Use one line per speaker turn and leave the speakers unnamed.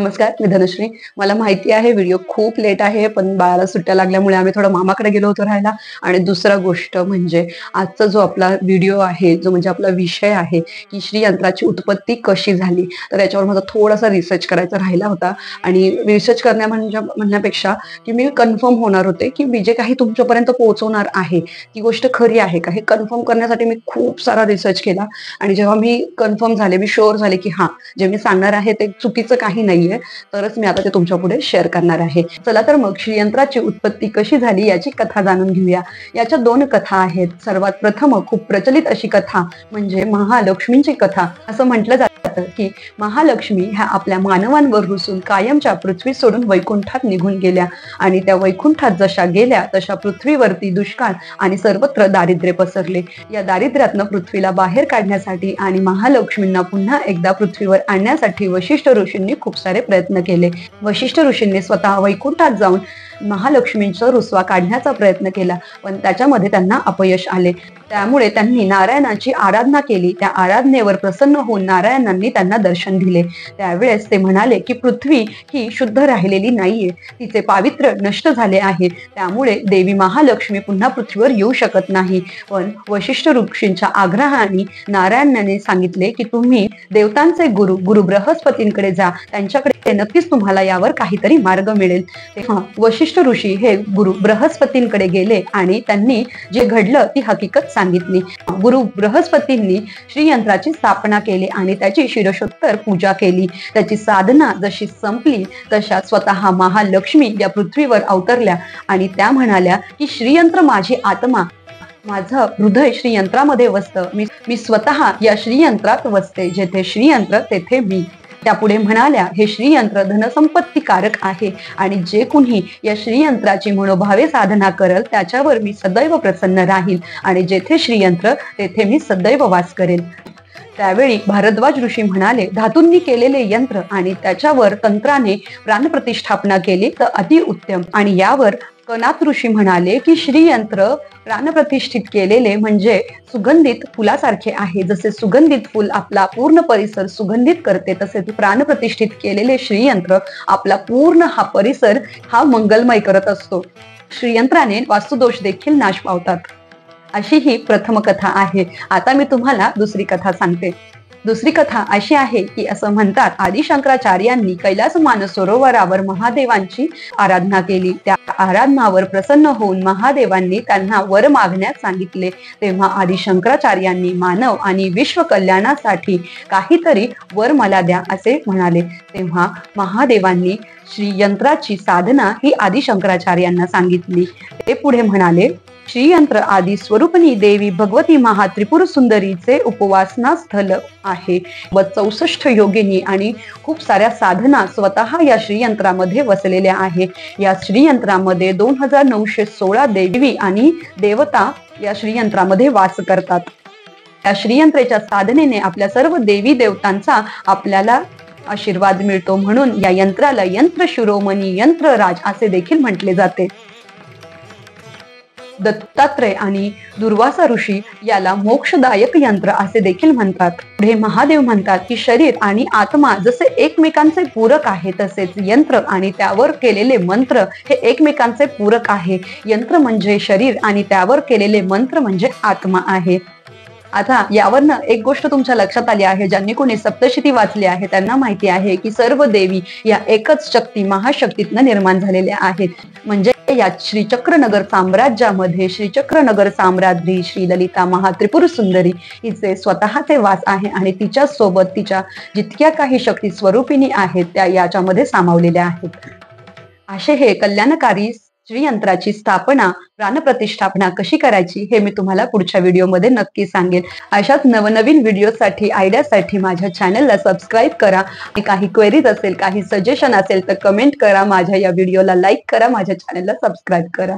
नमस्कार, मी धनश्री. मला माहिती आहे व्हिडिओ खूप लेट आहे, पण बाळाला सुट्ट्या लागल्यामुळे आम्ही थोडं मामाकडे गेलो होतो राहायला. आणि दुसरा गोष्ट म्हणजे आजचा जो आपला व्हिडिओ आहे, जो म्हणजे आपला विषय आहे की श्रीयंत्राची उत्पत्ती कशी झाली, तर याच्यावर माझा थोडासा रिसर्च करायचा राहिला होता. आणि रिसर्च म्हणण्यापेक्षा की मी कन्फर्म होणार होते की मी जे काही तुमच्यापर्यंत पोहोचवणार आहे ती गोष्ट खरी आहे का, हे कन्फर्म करण्यासाठी मी खूप सारा रिसर्च केला. आणि जेव्हा मी कन्फर्म झाले, मी शुअर झाले की हा, जे मी सांगणार आहे ते चुकीचं काही नाहीये, तरच मी आता ते तुमच्या पुढे शेअर करणार आहे. चला तर मग श्रीयंत्राची उत्पत्ती कशी झाली याची कथा जाणून घेऊया. याच्या दोन कथा आहेत. सर्वात प्रथम खूप प्रचलित अशी कथा म्हणजे महालक्ष्मींची कथा. असं म्हटलं जातं की महालक्ष्मी ह्या आपल्या मानवांवर रुसून कायमच्या पृथ्वी सोडून वैकुंठात निघून गेल्या. आणि त्या वैकुंठात जशा गेल्या तशा पृथ्वीवरती दुष्काळ आणि सर्वत्र दारिद्र्य पसरले. या दारिद्र्यातनं पृथ्वीला बाहेर काढण्यासाठी आणि महालक्ष्मींना पुन्हा एकदा पृथ्वीवर आणण्यासाठी वशिष्ठ ऋषींनी खूप सारे प्रयत्न केले. वशिष्ठ ऋषींनी स्वतः वैकुंठात जाऊन महालक्ष्मींचा रुसवा काढण्याचा प्रयत्न केला, पण त्याच्यामध्ये त्यांना अपयश आले. त्यामुळे त्यांनी नारायणाची आराधना केली. त्या आराधनेवर प्रसन्न होऊन नारायणांनी त्यांना दर्शन दिले. त्यावेळेस ते म्हणाले की पृथ्वी ही शुद्ध राहिलेली नाहीये, तिचे पावित्र्य नष्ट झाले आहे, त्यामुळे देवी महालक्ष्मी पुन्हा पृथ्वीवर येऊ शकत नाही. पण वशिष्ठ ऋषींच्या आग्रहाने नारायणाने सांगितले की तुम्ही देवतांचे गुरु बृहस्पतींकडे जा, त्यांच्याकडे नक्कीच तुम्हाला यावर काहीतरी मार्ग मिळेल. तेव्हा वशिष्ठ ऋषी हे गुरु बृहस्पतींकडे गेले आणि त्यांनी जे घडलं ती हकीकत सांगितली. गुरु बृहस्पतींनी श्रीयंत्राची स्थापना केली आणि त्याची शिरशोत्तर पूजा केली. त्याची साधना जशी संपली तशा स्वतः महालक्ष्मी या पृथ्वीवर अवतरल्या आणि त्या म्हणाल्या की श्रीयंत्र माझी आत्मा, माझं हृदय श्रीयंत्रामध्ये वसतं, मी स्वतः या श्रीयंत्रात वसते, जेथे श्रीयंत्र तेथे मी. त्या पुढे म्हणाल्या, हे श्रीयंत्र धनसंपत्तीकारक आहे आणि जे कुणी या श्रीयंत्राची मनोभावे साधना करल त्याच्यावर मी सदैव प्रसन्न राहील आणि जेथे श्रीयंत्र तेथे मी सदैव वास करेल. त्यावेळी भारद्वाज ऋषी म्हणाले, धातूंनी केलेले यंत्र आणि त्याच्यावर तंत्राने प्राणप्रतिष्ठापना केली तर अतिउत्तम. आणि यावर कनात ऋषी म्हणाले की श्रीयंत्र प्राणप्रतिष्ठित केलेले म्हणजे सुगंधित फुलासारखे आहे. जसे सुगंधित फुल आपला पूर्ण परिसर सुगंधित करते, तसे प्राणप्रतिष्ठित केलेले श्रीयंत्र आपला पूर्ण हा परिसर हा मंगलमय करत असतो. श्रीयंत्राने वास्तुदोष देखील नाश पावतात. अशी ही प्रथम कथा आहे. आता मी तुम्हाला दुसरी कथा सांगते. दुसरी कथा अशी आहे की असं म्हणतात, आदि शंकराचार्यांनी कैलास मानसरोवरावर महादेवांची आराधना केली. त्या आराधनावर प्रसन्न होऊन महादेवांनी त्यांना वर मागण्यास सांगितले. तेव्हा आदि शंकराचार्यांनी मानव आणि विश्व कल्याणासाठी काहीतरी वर मला द्या असे म्हणाले. तेव्हा महादेवांनी श्रीयंत्राची साधना ही आदि शंकराचार्यांना सांगितली. ते पुढे म्हणाले, श्रीयंत्र आदि स्वरूपनी देवी भगवती महात्रिपुर सुंदरीचे उपवासना स्थल आहे व 64 योगिनी आणि खूप साऱ्या साधना स्वतः या श्रीयंत्रामध्ये वसलेल्या आहे. या श्रीयंत्रामध्ये 2916 देवी आणि देवता या श्रीयंत्रामध्ये वास करतात. या श्रीयंत्राच्या साधनेने आपल्या सर्व देवी देवतांचा आपल्याला आशीर्वाद मिळतो. म्हणून या यंत्राला यंत्र शिरोमणी यंत्रराज असे देखील म्हटले जाते. दत्तात्रय आणि दुर्वासा ऋषी याला मोक्षदायक यंत्र असे देखील म्हणतात. पुढे महादेव म्हणतात की शरीर आणि आत्मा जसे एकमेकांचे पूरक आहे, तसेच यंत्र आणि त्यावर केलेले मंत्र हे एकमेकांचे पूरक आहे. यंत्र म्हणजे शरीर आणि त्यावर केलेले मंत्र म्हणजे आत्मा आहे. आता यावरनं एक गोष्ट तुमच्या लक्षात आली आहे, ज्यांनी कोणी सप्तशती वाचली आहे त्यांना माहिती आहे की सर्व देवी या एकच शक्ती महाशक्तीतनं निर्माण झालेल्या आहेत. म्हणजे या श्रीचक्रनगर साम्राज्यामध्ये श्रीचक्रनगर साम्राज्ञी श्री ललिता महात्रिपुर सुंदरी हिचे स्वतःचे वास आहे आणि तिच्या सोबत तिच्या जितक्या काही शक्ती स्वरूपिणी आहेत त्या याच्यामध्ये सामावलेल्या आहेत. असे हे कल्याणकारी श्रीयंत्राची स्थापना प्राणप्रतिष्ठापना कशी करायची हे मी तुम्हाला पुढच्या व्हिडिओमध्ये नक्की सांगेन. अशाच नवनवीन व्हिडिओसाठी आयडियासाठी माझ्या चॅनलला सबस्क्राईब करा. आणि काही क्वेरीज असेल, काही सजेशन असेल तर कमेंट करा. माझ्या या व्हिडिओला लाईक करा, माझ्या चॅनलला सबस्क्राईब करा.